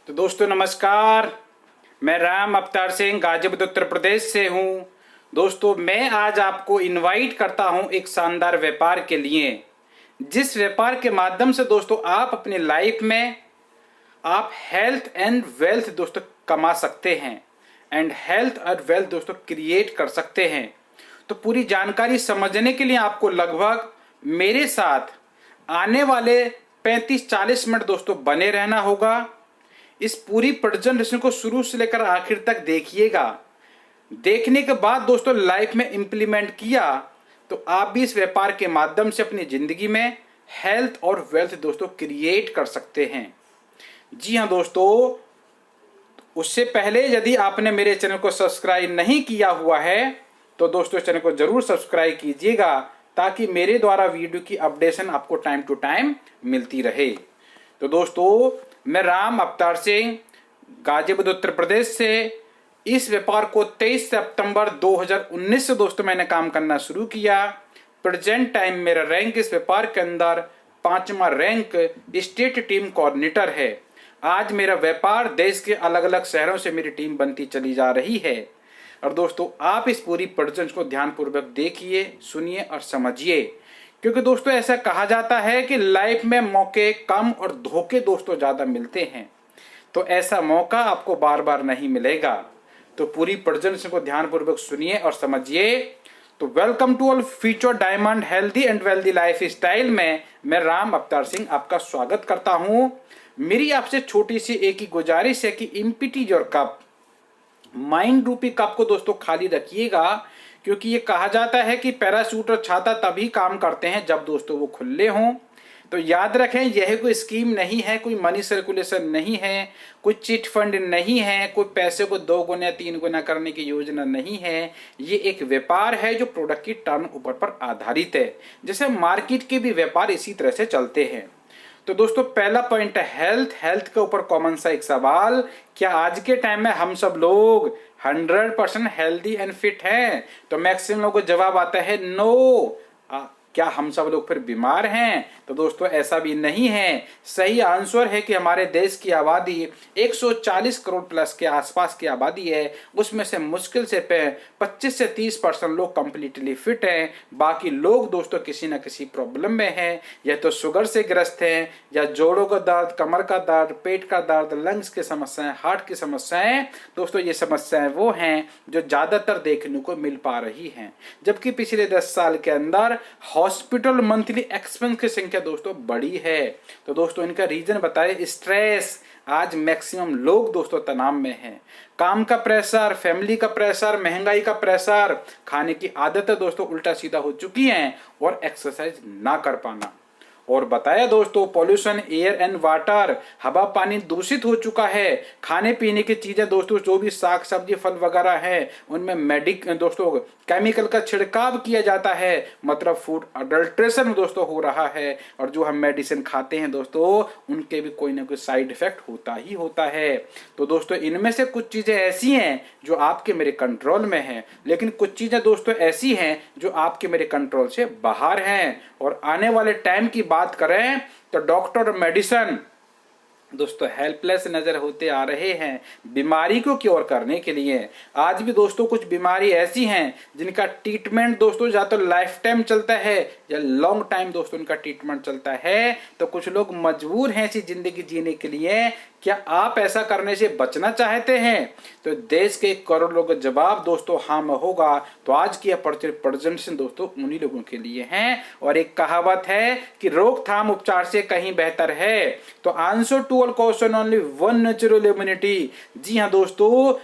तो दोस्तों नमस्कार। मैं राम अवतार सिंह गाजीपुर उत्तर प्रदेश से हूँ। दोस्तों मैं आज आपको इनवाइट करता हूँ एक शानदार व्यापार के लिए, जिस व्यापार के माध्यम से दोस्तों आप अपनी लाइफ में आप हेल्थ एंड वेल्थ दोस्तों कमा सकते हैं एंड हेल्थ और वेल्थ दोस्तों क्रिएट कर सकते हैं। तो पूरी जानकारी समझने के लिए आपको लगभग मेरे साथ आने वाले 35-40 मिनट दोस्तों बने रहना होगा। इस पूरी प्रेजेंटेशन को शुरू से लेकर आखिर तक देखिएगा। देखने के बाद दोस्तों लाइफ में इंप्लीमेंट किया तो आप भी इस व्यापार के माध्यम से अपनी जिंदगी में हेल्थ और वेल्थ दोस्तों क्रिएट कर सकते हैं। जी हाँ दोस्तों, उससे पहले यदि आपने मेरे चैनल को सब्सक्राइब नहीं किया हुआ है तो दोस्तों चैनल को जरूर सब्सक्राइब कीजिएगा, ताकि मेरे द्वारा वीडियो की अपडेशन आपको टाइम टू टाइम मिलती रहे। तो दोस्तों मैं राम अवतार सिंह गाजीपुर उत्तर प्रदेश से इस व्यापार को 23 सितंबर 2019 से दोस्तों मैंने काम करना शुरू किया। प्रेजेंट टाइम मेरा रैंक इस व्यापार के अंदर 5वां रैंक स्टेट टीम कोऑर्डिनेटर है। आज मेरा व्यापार देश के अलग अलग शहरों से मेरी टीम बनती चली जा रही है। और दोस्तों आप इस पूरी प्रेजेंटेशन को ध्यानपूर्वक देखिए, सुनिए और समझिए, क्योंकि दोस्तों ऐसा कहा जाता है कि लाइफ में मौके कम और धोखे दोस्तों ज्यादा मिलते हैं। तो ऐसा मौका आपको बार बार नहीं मिलेगा। तो पूरी प्रेजेंटेशन को ध्यानपूर्वक सुनिए और समझिए। तो welcome to all future diamond healthy and wealthy life style में मैं राम अवतार सिंह आपका स्वागत करता हूं। मेरी आपसे छोटी सी एक ही गुजारिश है कि एम्प्टी योर कप, माइंड रूपी कप को दोस्तों खाली रखिएगा, क्योंकि ये कहा जाता है कि पैराशूट और छाता तभी काम करते हैं जब दोस्तों वो खुले हों। तो याद रखें, यह कोई स्कीम नहीं है, कोई मनी सर्कुलेशन नहीं है, कोई चिट फंड नहीं है, कोई पैसे को 2 गुना 3 गुना करने की योजना नहीं है। ये एक व्यापार है जो प्रोडक्ट की टर्न ओवर पर आधारित है। जैसे मार्केट के भी व्यापार इसी तरह से चलते हैं। तो दोस्तों पहला पॉइंट है हेल्थ के ऊपर कॉमन सा एक सवाल, क्या आज के टाइम में हम सब लोग 100% हेल्दी एंड फिट हैं? तो मैक्सिमम लोगों को जवाब आता है नो। क्या हम सब लोग फिर बीमार हैं? तो दोस्तों ऐसा भी नहीं है। सही आंसर है कि हमारे देश की आबादी 140 करोड़ प्लस के आसपास की आबादी है। उसमें से मुश्किल से 25 से 30% लोग कंप्लीटली फिट हैं। बाकी लोग दोस्तों किसी न किसी प्रॉब्लम में हैं, या तो शुगर से ग्रस्त हैं, या जोड़ों का दर्द, कमर का दर्द, पेट का दर्द, लंग्स की समस्याएं, हार्ट की समस्याएं। दोस्तों ये समस्याएं वो हैं जो ज्यादातर देखने को मिल पा रही हैं। जबकि पिछले 10 साल के अंदर हॉस्पिटल मंथली एक्सपेंस की संख्या दोस्तों बड़ी है। तो दोस्तों इनका रीजन बताए, स्ट्रेस। आज मैक्सिमम लोग दोस्तों तनाव में हैं। काम का प्रेशर, फैमिली का प्रेशर, महंगाई का प्रेशर, खाने की आदतें दोस्तों उल्टा सीधा हो चुकी हैं, और एक्सरसाइज ना कर पाना। और बताया दोस्तों पॉल्यूशन, एयर एंड वाटर, हवा पानी दूषित हो चुका है। खाने पीने की चीजें दोस्तों जो भी साग सब्जी फल वगैरह है उनमें दोस्तों केमिकल का छिड़काव किया जाता है, मतलब फूड अडल्ट्रेशन दोस्तों हो रहा है। और जो हम मेडिसिन खाते हैं दोस्तों उनके भी कोई ना कोई साइड इफेक्ट होता ही होता है। तो दोस्तों इनमें से कुछ चीजें ऐसी हैं जो आपके मेरे कंट्रोल में हैं, लेकिन कुछ चीजें दोस्तों ऐसी हैं जो आपके मेरे कंट्रोल से बाहर हैं। और आने वाले टाइम की बात करें तो डॉक्टर और मेडिसिन दोस्तों हेल्पलेस नजर होते आ रहे हैं बीमारी को क्योर करने के लिए। आज भी दोस्तों कुछ बीमारी ऐसी हैं जिनका ट्रीटमेंट दोस्तों या तो लाइफ टाइम चलता है या लॉन्ग टाइम दोस्तों उनका ट्रीटमेंट चलता है। तो कुछ लोग मजबूर हैं ऐसी जिंदगी जीने के लिए। क्या आप ऐसा करने से बचना चाहते हैं? तो देश के 1 करोड़ लोगों का जवाब दोस्तों हाँ में होगा। तो आज की प्रेजेंटेशन दोस्तों उन्हीं लोगों के लिए है। और एक कहावत है कि रोकथाम उपचार से कहीं बेहतर है। तो answer to all question only one, natural immunity. जी हाँ दोस्तों,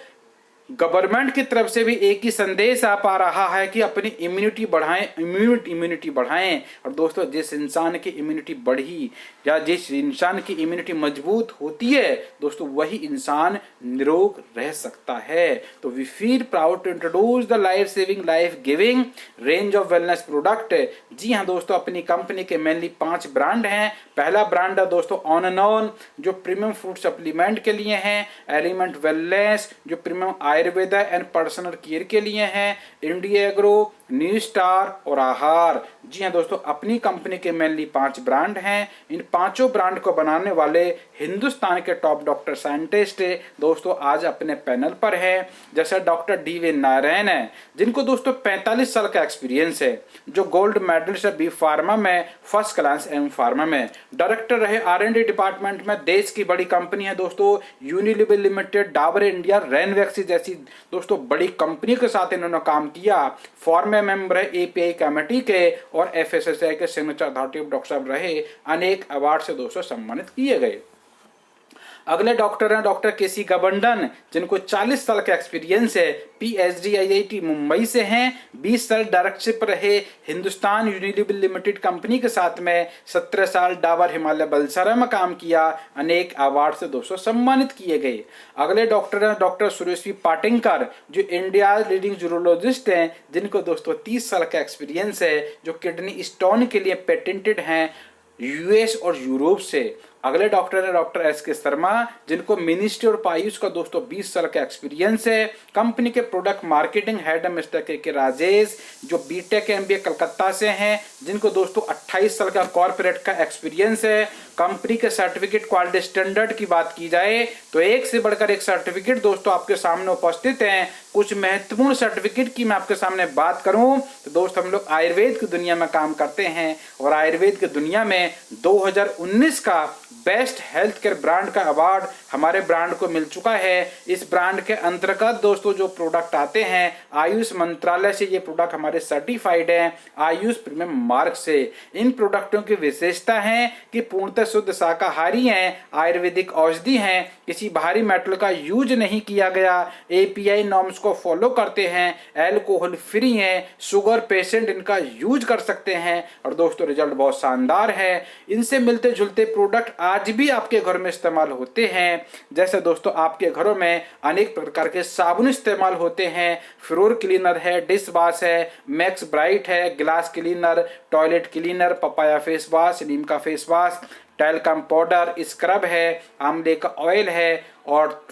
गवर्नमेंट की तरफ से भी एक ही संदेश आ पा रहा है कि अपनी इम्यूनिटी बढ़ाएं, इम्यूनिटी बढ़ाएं। और दोस्तों जिस इंसान की इम्यूनिटी बढ़ी या जिस इंसान की इम्यूनिटी मजबूत होती है दोस्तों वही इंसान निरोग रह सकता है। तो we feel proud to introduce the life saving, life giving range of wellness product. जी हाँ दोस्तों, अपनी कंपनी के मेनली 5 ब्रांड हैं। पहला ब्रांड है दोस्तों ऑन एंड ऑन, जो प्रीमियम फूड सप्लीमेंट के लिए हैं। एलिमेंट वेलनेस जो premium Ayurveda and personal care के लिए हैं। इंडिया एग्रो, न्यू स्टार और आहार जी हाँ दोस्तों, अपनी कंपनी के मेनली 5 ब्रांड हैं। इन पांचों ब्रांड को बनाने वाले हिंदुस्तान के टॉप डॉक्टर साइंटिस्ट दोस्तों आज अपने पैनल पर है। जैसे डॉक्टर डी.वी. नारायण है, जिनको दोस्तों 45 साल का एक्सपीरियंस है, जो गोल्ड मेडलिस्ट है बी फार्मा में, फर्स्ट क्लास एम फार्मा में, डायरेक्टर रहे R&D डिपार्टमेंट में। देश की बड़ी कंपनी है दोस्तों यूनिलीवर लिमिटेड, डाबर इंडिया, रेनवैक्सी जैसी दोस्तों बड़ी कंपनी के साथ इन्होंने काम किया। फॉर्मे मेंबर है API कमेटी के और FSSAI के सिग्नेचर अथॉरिटी ऑफ डॉक्टर साहब रहे। अनेक अवार्ड से दोस्तों सम्मानित किए गए। अगले डॉक्टर हैं डॉक्टर KC गबंडन, जिनको 40 साल का एक्सपीरियंस है, PhD IIT मुंबई से हैं। 20 साल डायरेक्टरशिप रहे हिंदुस्तान यूनिलीवर लिमिटेड कंपनी के साथ में। 17 साल डाबर हिमालय बलसारा में काम किया। अनेक अवार्ड से दोस्तों सम्मानित किए गए। अगले डॉक्टर हैं डॉक्टर सुरेश पाटिंकर, जो इंडिया लीडिंग यूरोलॉजिस्ट हैं, जिनको दोस्तों 30 साल का एक्सपीरियंस है, जो किडनी स्टोन के लिए पेटेंटेड हैं US और यूरोप से। अगले डॉक्टर है डॉक्टर SK शर्मा, जिनको मिनिस्ट्री और आयुष का दोस्तों 20 साल का एक्सपीरियंस है। कंपनी के प्रोडक्ट मार्केटिंग हेड है मिस्टर के राजेश, जो BTech MBA कलकत्ता से हैं, जिनको दोस्तों 28 साल का कॉर्पोरेट का एक्सपीरियंस है। कंपनी के सर्टिफिकेट क्वालिटी स्टैंडर्ड की बात की जाए तो एक से बढ़कर एक सर्टिफिकेट दोस्तों आपके सामने उपस्थित हैं। कुछ महत्वपूर्ण सर्टिफिकेट की मैं आपके सामने बात करूं तो दोस्त हम लोग आयुर्वेद की दुनिया में काम करते हैं और आयुर्वेद की दुनिया में 2019 का बेस्ट हेल्थ केयर ब्रांड का अवार्ड हमारे ब्रांड को मिल चुका है। इस ब्रांड के अंतर्गत दोस्तों जो प्रोडक्ट आते हैं, आयुष मंत्रालय से ये प्रोडक्ट हमारे सर्टिफाइड हैं आयुष प्रीमियम मार्क से। इन प्रोडक्टों की विशेषता है कि पूर्णतः शुद्ध शाकाहारी हैं, आयुर्वेदिक औषधि हैं, किसी भारी मेटल का यूज नहीं किया गया, API नॉर्म्स को फॉलो करते हैं, एल्कोहल फ्री हैं, शुगर पेशेंट इनका यूज कर सकते हैं और दोस्तों रिजल्ट बहुत शानदार है। इनसे मिलते जुलते प्रोडक्ट आज भी आपके घर में इस्तेमाल होते हैं। जैसे दोस्तों आपके घरों में अनेक प्रकार के साबुन इस्तेमाल होते हैं, फ्लोर क्लीनर है, डिश वॉश है, मैक्स ब्राइट है, glass cleaner, toilet cleaner, papaya face wash, नीम का face wash, talcum powder, scrub है, आंवले का ऑयल है और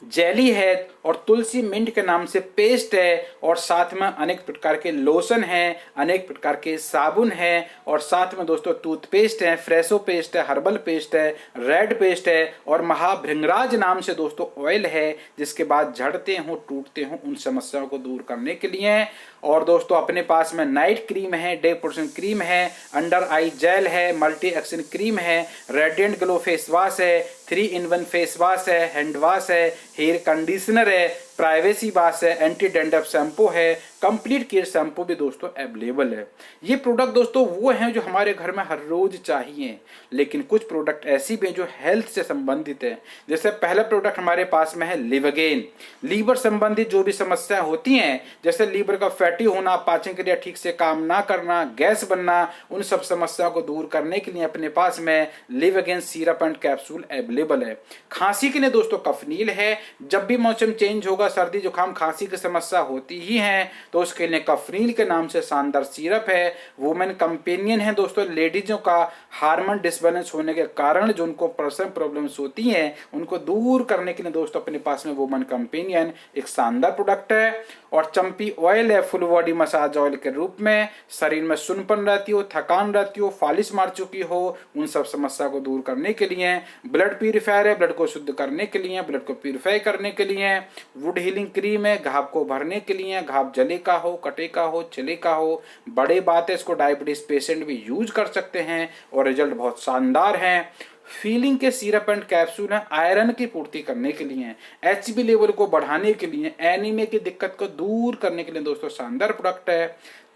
जेली है और तुलसी मिंट के नाम से पेस्ट है और साथ में अनेक प्रकार के लोशन हैं, अनेक प्रकार के साबुन हैं और साथ में दोस्तों टूथपेस्ट है, फ्रेशो पेस्ट है, हर्बल पेस्ट है, रेड पेस्ट है और महाभृंगराज नाम से दोस्तों ऑयल है, जिसके बाद झड़ते हो टूटते हो उन समस्याओं को दूर करने के लिए। और दोस्तों अपने पास में नाइट क्रीम है, डे प्रोटेक्शन क्रीम है, अंडर आई जेल है, मल्टी एक्शन क्रीम है, रेडिएंट ग्लो फेस वॉश है, 3-in-1 फेस वॉश है, हैंड वॉश है, हेयर कंडीशनर है, प्राइवेसी वॉश है, एंटी डेंड्रफ शैम्पू है, कंप्लीट केयर शैम्पू भी दोस्तों अवेलेबल है। ये प्रोडक्ट दोस्तों वो हैं जो हमारे घर में हर रोज चाहिए, लेकिन कुछ प्रोडक्ट ऐसी भी हैं जो हेल्थ से संबंधित है। जैसे पहला प्रोडक्ट हमारे पास में है लिवगेन। लीवर संबंधित जो भी समस्या होती हैं, जैसे लीवर का फैटी होना, पाचन क्रिया ठीक से काम ना करना, गैस बनना, उन सब समस्या को दूर करने के लिए अपने पास में लिवगेन सिरप एंड कैप्सूल अवेलेबल है। खांसी के लिए दोस्तों कफनील है। जब भी मौसम चेंज होगा, सर्दी जुकाम खांसी की समस्या होती ही है, तो उसके लिए कफनील के नाम से शानदार सिरप है। वुमेन कंपेनियन है दोस्तों, लेडीजों का हार्मोन डिसबैलेंस होने के कारण जो उनको पर्सनल प्रॉब्लम्स होती हैं उनको दूर करने के लिए दोस्तों अपने पास में वुमेन कंपेनियन एक शानदार प्रोडक्ट है। और चंपी ऑयल है, फुल बॉडी मसाज ऑयल के रूप में। शरीर में सुनपन रहती हो, थकान रहती हो, फालिश मार चुकी हो, उन सब समस्या को दूर करने के लिए। ब्लड प्यूरिफायर है, ब्लड को शुद्ध करने के लिए, ब्लड को प्यूरिफाई करने के लिए। वुड हीलिंग क्रीम है, घाव को भरने के लिए, घाव जले का हो, कटे का हो, छिले का हो। बड़े बात है, इसको डायबिटीज पेशेंट भी यूज कर सकते हैं और रिजल्ट बहुत शानदार है। फीलिंग के सिरप एंड कैप्सूल है, आयरन की पूर्ति करने के लिए, HB लेवल को बढ़ाने के लिए, एनीमिया की दिक्कत को दूर करने के लिए दोस्तों शानदार प्रोडक्ट है।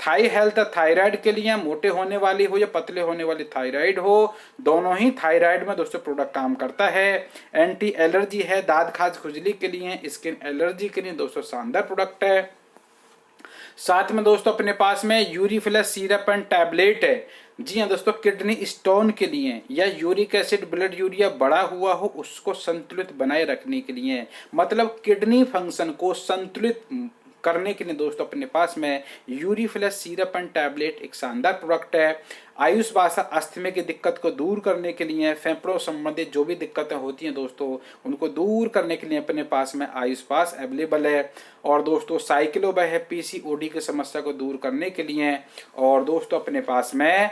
थाई हेल्थ थायराइड के लिए, मोटे होने वाली हो या पतले होने वाली थायराइड हो, दोनों ही थायराइड में दोस्तों प्रोडक्ट काम करता है। एंटी एलर्जी है, दाद खाज खुजली के लिए, स्किन एलर्जी के लिए दोस्तों शानदार प्रोडक्ट है। साथ में दोस्तों अपने पास में यूरिफिलस सिरप एंड टैबलेट है। जी हाँ दोस्तों, किडनी स्टोन के लिए या यूरिक एसिड ब्लड यूरिया बढ़ा हुआ हो उसको संतुलित बनाए रखने के लिए, मतलब किडनी फंक्शन को संतुलित करने के लिए दोस्तों अपने पास में यूरीफ्लस सिरप एंड टैबलेट एक शानदार प्रोडक्ट है। आयुष भाषा अस्थमा की दिक्कत को दूर करने के लिए, फेफड़ों संबंधित जो भी दिक्कतें होती हैं दोस्तों उनको दूर करने के लिए अपने पास में आयुष पास अवेलेबल है। और दोस्तों साइक्लोबाय है पीसीओडी की समस्या को दूर करने के लिए। और दोस्तों अपने पास में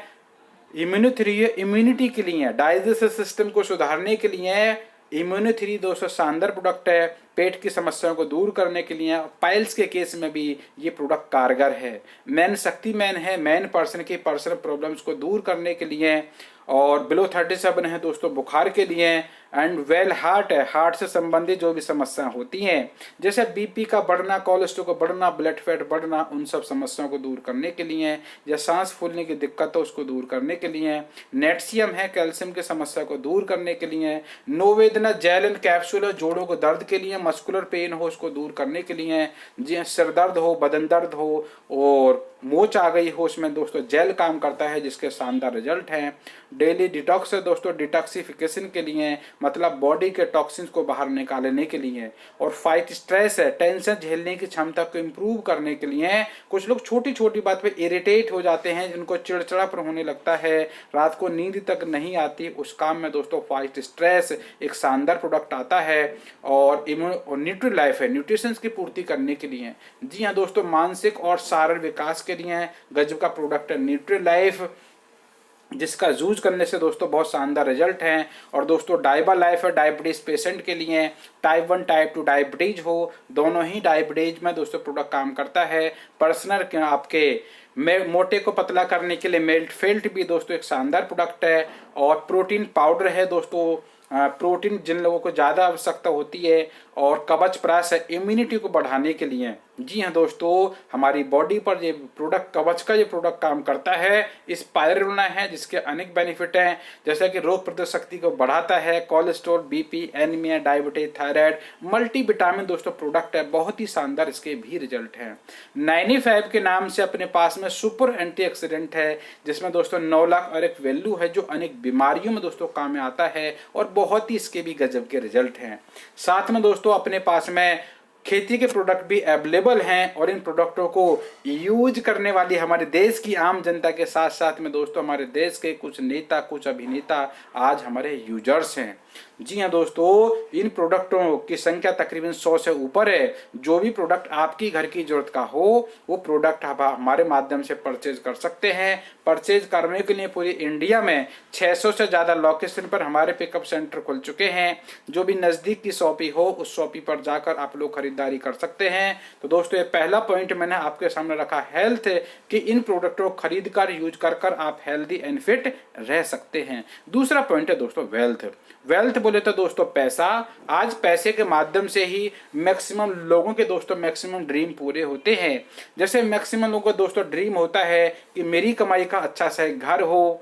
इम्यूनिटी के लिए, डाइजेस्टिव सिस्टम को सुधारने के लिए इम्यूनो3 दोस्तों शानदार प्रोडक्ट है। पेट की समस्याओं को दूर करने के लिए, पाइल्स के केस में भी ये प्रोडक्ट कारगर है। मैन शक्ति मैन है, मैन पर्सन की पर्सनल प्रॉब्लम्स को दूर करने के लिए। और बिलो 37 है दोस्तों बुखार के लिए। एंड वेल हार्ट है, हार्ट से संबंधित जो भी समस्याएं होती हैं जैसे बीपी का बढ़ना, कोलेस्ट्रॉल का बढ़ना, ब्लड फैट बढ़ना, उन सब समस्याओं को दूर करने के लिए, या सांस फूलने की दिक्कत है उसको दूर करने के लिए। नेटशियम है कैल्शियम की समस्या को दूर करने के लिए। नोवेदना जेल एंड कैप्सूल है जोड़ों को दर्द के लिए, मस्कुलर पेन हो उसको दूर करने के लिए, जी सिर दर्द हो, बदन दर्द हो और मोच आ गई हो, उसमें दोस्तों जेल काम करता है जिसके शानदार रिजल्ट हैं। डेली डिटॉक्स है दोस्तों डिटॉक्सिफिकेशन के लिए, मतलब बॉडी के टॉक्सिन्स को बाहर निकालने के लिए। और फाइट स्ट्रेस है, टेंशन झेलने की क्षमता को इम्प्रूव करने के लिए। कुछ लोग छोटी छोटी बात पे इरिटेट हो जाते हैं, जिनको चिड़चिड़ापन होने लगता है, रात को नींद तक नहीं आती, उस काम में दोस्तों फाइट स्ट्रेस एक शानदार प्रोडक्ट आता है। और न्यूट्री लाइफ है न्यूट्रिशन की पूर्ति करने के लिए। जी हाँ दोस्तों, मानसिक और शारीरिक विकास के लिए गजब का प्रोडक्ट है न्यूट्री लाइफ, जिसका यूज करने से दोस्तों बहुत शानदार रिजल्ट हैं। और दोस्तों डाइबा लाइफ है डायबिटीज पेशेंट के लिए, टाइप 1 टाइप 2 डायबिटीज हो, दोनों ही डायबिटीज में दोस्तों प्रोडक्ट काम करता है। पर्सनल आपके मोटे को पतला करने के लिए मेल्ट फेल्ट भी दोस्तों एक शानदार प्रोडक्ट है। और प्रोटीन पाउडर है दोस्तों, प्रोटीन जिन लोगों को ज़्यादा आवश्यकता होती है। और कवच प्राश है इम्यूनिटी को बढ़ाने के लिए। जी हाँ दोस्तों, हमारी बॉडी पर ये प्रोडक्ट कवच का ये प्रोडक्ट काम करता है। स्पाइरुलिना है जिसके अनेक बेनिफिट हैं, जैसे कि रोग प्रतिरोधक शक्ति को बढ़ाता है, cholesterol, BP, anaemia, diabetes, thyroid, multi vitamin दोस्तों प्रोडक्ट है, बहुत ही शानदार इसके भी रिजल्ट हैं। 95 के नाम से अपने पास में सुपर एंटीऑक्सीडेंट है, जिसमें दोस्तों 9 लाख और एक वैल्यू है जो अनेक बीमारियों में दोस्तों काम में आता है। और बहुत ही इसके भी गजब के रिजल्ट हैं। साथ में दोस्तों अपने पास में खेती के प्रोडक्ट भी अवेलेबल हैं। और इन प्रोडक्टों को यूज करने वाली हमारे देश की आम जनता के साथ साथ में दोस्तों हमारे देश के कुछ नेता, कुछ अभिनेता आज हमारे यूजर्स हैं। जी हाँ दोस्तों, इन प्रोडक्टों की संख्या तकरीबन 100 से ऊपर है। जो भी प्रोडक्ट आपकी घर की जरूरत का हो वो प्रोडक्ट आप हमारे माध्यम से परचेज कर सकते हैं। परचेज करने के लिए पूरी इंडिया में 600 से ज़्यादा लोकेशन पर हमारे पिकअप सेंटर खुल चुके हैं। जो भी नज़दीक की शॉपी हो उस शॉपी पर जाकर आप लोग खरीदारी कर सकते हैं। तो दोस्तों ये पहला पॉइंट मैंने आपके सामने रखा हेल्थ, कि इन प्रोडक्टों को खरीद कर यूज कर आप हेल्दी एंड फिट रह सकते हैं। दूसरा पॉइंट है दोस्तों वेल्थ। वेल्थ बोले तो दोस्तों पैसा। आज पैसे के माध्यम से ही मैक्सिमम लोगों के दोस्तों मैक्सिमम ड्रीम पूरे होते हैं। जैसे मैक्सिमम लोगों का दोस्तों ड्रीम होता है कि मेरी कमाई का अच्छा सा एक घर हो,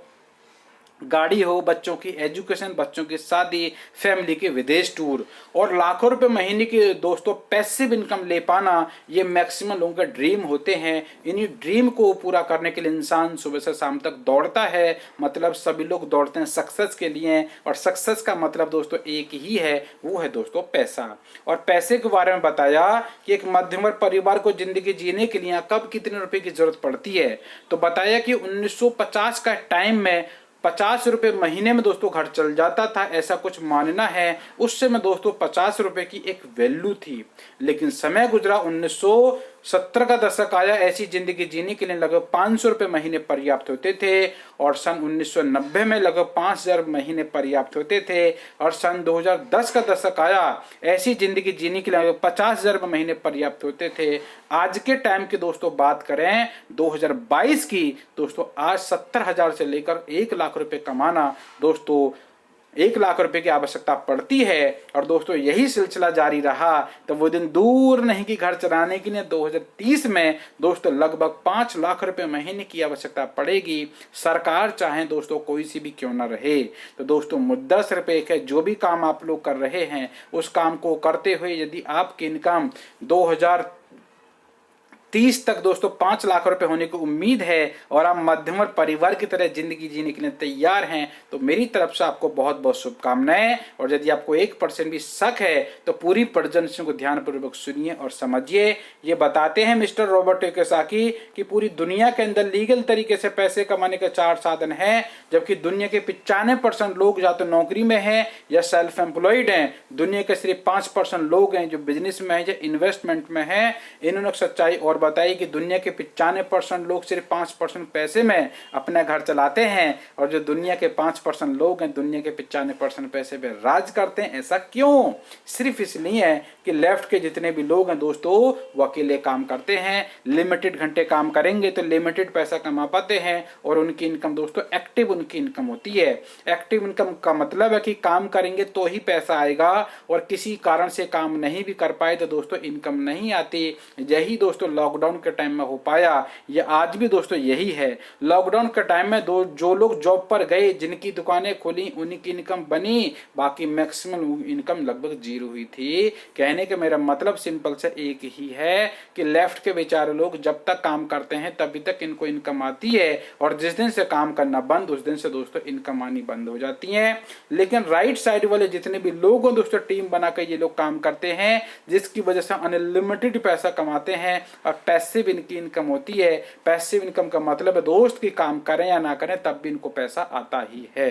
गाड़ी हो, बच्चों की एजुकेशन, बच्चों की शादी, फैमिली के विदेश टूर और लाखों रुपए महीने के दोस्तों पैसिव इनकम ले पाना, ये मैक्सिमम लोगों के ड्रीम होते हैं। इन्हीं ड्रीम को पूरा करने के लिए इंसान सुबह से शाम तक दौड़ता है। मतलब सभी लोग दौड़ते हैं सक्सेस के लिए, और सक्सेस का मतलब दोस्तों एक ही है, वो है दोस्तों पैसा। और पैसे के बारे में बताया कि एक मध्यम वर्ग परिवार को जिंदगी जीने के लिए कब कितने रुपए की जरूरत पड़ती है। तो बताया कि 1950 का टाइम में 50 रुपए महीने में दोस्तों घर चल जाता था, ऐसा कुछ मानना है। उससे में दोस्तों 50 रुपए की एक वैल्यू थी। लेकिन समय गुजरा, 1970 का दशक आया, ऐसी जिंदगी जीने के लिए लगभग 500 रुपए महीने पर्याप्त होते थे। और सन 1990 में लगभग 5000 महीने पर्याप्त होते थे। और सन 2010 का दशक आया, ऐसी जिंदगी जीने के लिए लगभग 50,000 महीने पर्याप्त होते थे। आज के टाइम की दोस्तों बात करें 2022 की दोस्तों, आज 70,000 से लेकर 1 लाख रुपए कमाना दोस्तों 1 लाख रुपए की आवश्यकता पड़ती है। और दोस्तों यही सिलसिला जारी रहा तो वो दिन दूर नहीं कि घर चलाने के लिए 2030 में दोस्तों लगभग 5 लाख रुपए महीने की आवश्यकता पड़ेगी। सरकार चाहे दोस्तों कोई सी भी क्यों ना रहे। तो दोस्तों मुद्दा सिर्फ एक है, जो भी काम आप लोग कर रहे हैं उस काम को करते हुए यदि आपकी इनकम 2030 30 तक दोस्तों 5 लाख रुपए होने की उम्मीद है और आप मध्यम वर्ग परिवार की तरह जिंदगी जीने के लिए तैयार हैं, तो मेरी तरफ से आपको बहुत बहुत शुभकामनाएं। और यदि आपको 1% भी शक है तो पूरी प्रेजेंटेशन को ध्यानपूर्वक सुनिए और समझिए। ये बताते हैं मिस्टर रॉबर्ट कियोसाकी कि पूरी दुनिया के अंदर लीगल तरीके से पैसे कमाने के 4 साधन हैं, जबकि दुनिया के 95% लोग या तो नौकरी में हैं या सेल्फ एम्प्लॉयड हैं। दुनिया के सिर्फ 5% लोग हैं जो बिजनेस में हैं या इन्वेस्टमेंट में हैं। इन्होंने सच्चाई और बताई कि दुनिया के 95% लोग सिर्फ 5% पैसे में अपना घर चलाते हैं, और जो दुनिया के 5% लोग हैं दुनिया के 95% पैसे में राज करते हैं। ऐसा क्यों? सिर्फ इसलिए है कि लेफ्ट के जितने भी लोग हैं दोस्तों वो अकेले काम करते हैं, लिमिटेड घंटे काम करेंगे तो लिमिटेड पैसा कमा पाते हैं, और उनकी इनकम दोस्तों एक्टिव उनकी इनकम होती है। एक्टिव इनकम का मतलब है कि काम करेंगे तो ही पैसा आएगा, और किसी कारण से काम नहीं भी कर पाए तो दोस्तों इनकम नहीं आती। यही दोस्तों लॉकडाउन के टाइम में हो पाया, ये आज भी दोस्तों यही है। लॉकडाउन के टाइम में जो लोग जॉब पर गए, जिनकी दुकानें खुली, उनकी इनकम बनी, बाकी मैक्सिमम इनकम लगभग जीरो हुई थी। कहने का मेरा मतलब सिंपल से एक ही है कि लेफ्ट के बेचारे लोग जब तक काम करते हैं तभी तक इनको इनकम आती है, और जिस दिन से काम करना बंद उस दिन से दोस्तों इनकम आनी बंद हो जाती है। लेकिन राइट साइड वाले जितने भी लोग हैं दोस्तों, टीम बनाकर ये लोग काम करते हैं, जिसकी वजह से अनलिमिटेड पैसा कमाते हैं और पैसिव इनकी इनकम होती है। पैसिव इनकम का मतलब है दोस्त कि काम करें या ना करें तब भी इनको पैसा आता ही है।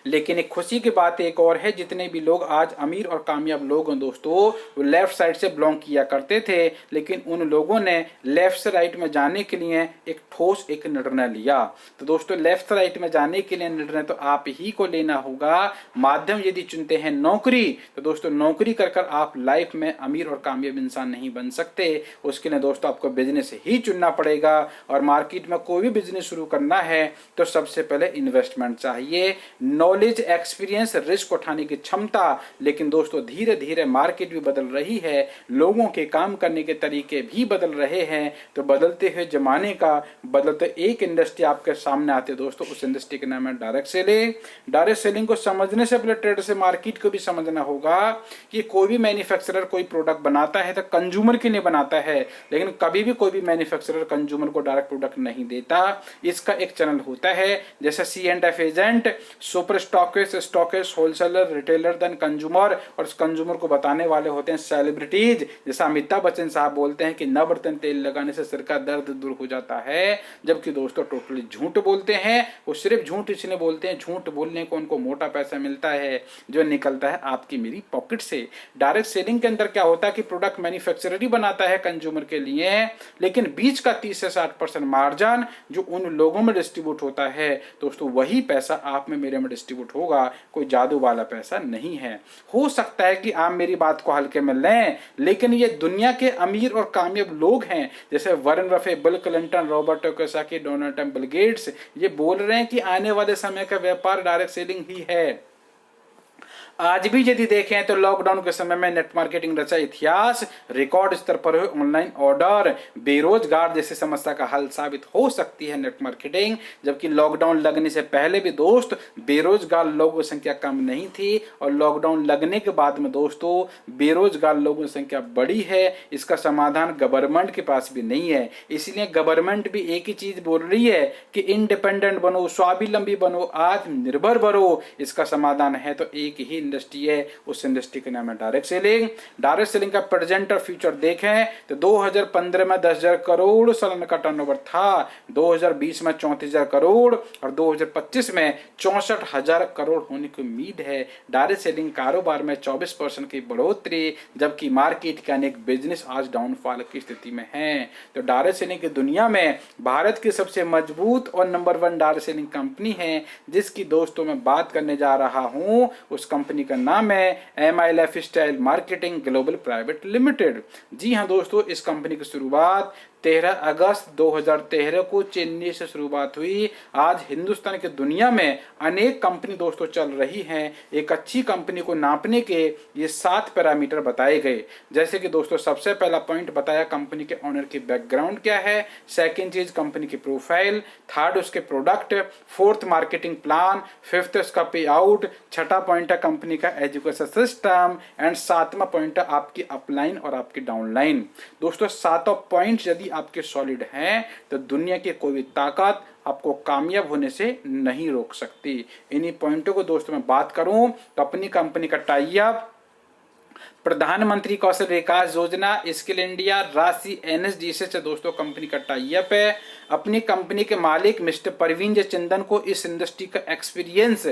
लेकिन एक खुशी की बात एक और है, जितने भी लोग आज अमीर और कामयाब लोग हैं दोस्तों, वो लेफ्ट साइड से बिलोंग किया करते थे, लेकिन उन लोगों ने लेफ्ट से राइट में जाने के लिए एक ठोस एक निर्णय लिया। तो दोस्तों लेफ्ट से राइट में जाने के लिए निर्णय तो आप ही को लेना होगा। माध्यम यदि चुनते हैं नौकरी, तो दोस्तों नौकरी कर कर आप लाइफ में अमीर और कामयाब इंसान नहीं बन सकते। उसके लिए दोस्तों आपको बिजनेस ही चुनना पड़ेगा, और मार्केट में कोई भी बिजनेस शुरू करना है तो सबसे पहले इन्वेस्टमेंट चाहिए, नॉलेज, एक्सपीरियंस, रिस्क उठाने की क्षमता। लेकिन दोस्तों धीरे धीरे मार्केट भी बदल रही है, लोगों के काम करने के तरीके भी बदल रहे हैं। तो बदलते हुए जमाने का बदलते एक इंडस्ट्री आपके सामने आते दोस्तों, उस इंडस्ट्री का नाम है डायरेक्ट सेलिंग। डायरेक्ट सेलिंग को समझने से पहले ट्रेड से मार्केट को भी समझना होगा कि कोई भी मैन्युफैक्चरर कोई प्रोडक्ट बनाता है तो कंज्यूमर के लिए बनाता है, लेकिन कभी भी कोई भी मैन्युफैक्चरर कंज्यूमर को डायरेक्ट प्रोडक्ट नहीं देता। इसका एक चैनल होता है, जैसे C&F agent, super stockist, wholesaler, retailer, then consumer, और उस कंज्यूमर को बताने वाले होते हैं सेलिब्रिटीज। जैसा अमिताभ बच्चन साहब बोलते हैं कि नवरत्न तेल लगाने से सिर का दर्द दूर हो जाता है, जबकि दोस्तों टोटली झूठ बोलते हैं। वो सिर्फ झूठ इसलिए बोलते हैं, झूठ बोलने को उनको मोटा पैसा मिलता है जो निकलता है आपकी मेरी पॉकेट से। डायरेक्ट सेलिंग के अंदर क्या होता है कि प्रोडक्ट मैन्युफैक्चरर ही बनाता है कंज्यूमर के लिए, लेकिन बीच का 30 से 60% मार्जिन जो उन लोगों में डिस्ट्रीब्यूट होता है दोस्तों, वही पैसा आप में मेरे में डिस्ट्रीब्यूट होगा। कोई जादू वाला पैसा नहीं है। हो सकता है कि आप मेरी बात को हल्के में लें, लेकिन ये दुनिया के अमीर और कामयाब लोग हैं, जैसे Warren Buffett, bill Clinton, Robert Kiyosaki, Donald Trump, Bill Gates, ये बोल रहे हैं कि आने वाले समय का व्यापार डायरेक्ट सेलिंग ही है। आज भी यदि देखें तो लॉकडाउन के समय में नेट मार्केटिंग रचा इतिहास, रिकॉर्ड स्तर पर हुए ऑनलाइन ऑर्डर, बेरोजगार जैसी समस्या का हल साबित हो सकती है नेट मार्केटिंग। जबकि लॉकडाउन लगने से पहले भी दोस्त बेरोजगार लोगों की संख्या कम नहीं थी, और लॉकडाउन लगने के बाद में दोस्तों बेरोजगार लोगों की संख्या बढ़ी है। इसका समाधान गवर्नमेंट के पास भी नहीं है, इसलिए गवर्नमेंट भी एक ही चीज बोल रही है कि इंडिपेंडेंट बनो, स्वावलंबी बनो, आत्मनिर्भर बनो। इसका समाधान है तो एक ही इंडस्ट्री है, उस इंडस्ट्री का नाम है डायरेक्ट सेलिंग। डायरेक्ट सेलिंग का प्रेजेंट और फ्यूचर देखें तो 2015 में 10,000 करोड़ सालाना का टर्नओवर था, 2020 में 34,000 करोड़ और 2025 में 64,000 करोड़ होने की उम्मीद है। डायरेक्ट सेलिंग कारोबार में 24% की बढ़ोतरी, जबकि मार्केट के अनेक बिजनेस आज डाउनफॉल की स्थिति में है। तो डायरेक्ट सेलिंग की दुनिया में भारत की सबसे मजबूत और नंबर 1 डायरेक्ट सेलिंग कंपनी है, जिसकी दोस्तों मैं बात करने जा रहा हूं। उस कंपनी का नाम है MI lifestyle marketing global private limited. जी हां दोस्तों, इस कंपनी की शुरुआत 13 अगस्त 2013 को चेन्नई से शुरुआत हुई। आज हिंदुस्तान की दुनिया में अनेक कंपनी दोस्तों चल रही हैं। एक अच्छी कंपनी को नापने के ये 7 पैरामीटर बताए गए। जैसे कि दोस्तों सबसे पहला पॉइंट बताया कंपनी के ओनर की बैकग्राउंड क्या है, सेकंड चीज कंपनी की प्रोफाइल, थर्ड उसके product, fourth marketing plan, fifth उसका पे आउट, छठा पॉइंट है कंपनी का एजुकेशन सिस्टम एंड सातवां पॉइंट है आपकी अपलाइन और आपकी डाउनलाइन। दोस्तों सातों पॉइंट यदि आपके सॉलिड हैं तो दुनिया की कोई भी ताकत आपको कामयाब होने से नहीं रोक सकती। इन्हीं पॉइंटों को दोस्तों मैं बात करूं तो अपनी कंपनी का टाई अप प्रधानमंत्री कौशल विकास योजना, स्किल इंडिया, राशि, एनएसडीसी से दोस्तों कंपनी का टाई अप है। अपनी कंपनी के मालिक मिस्टर परवीन जे चंदन को इस इंडस्ट्री का एक्सपीरियंस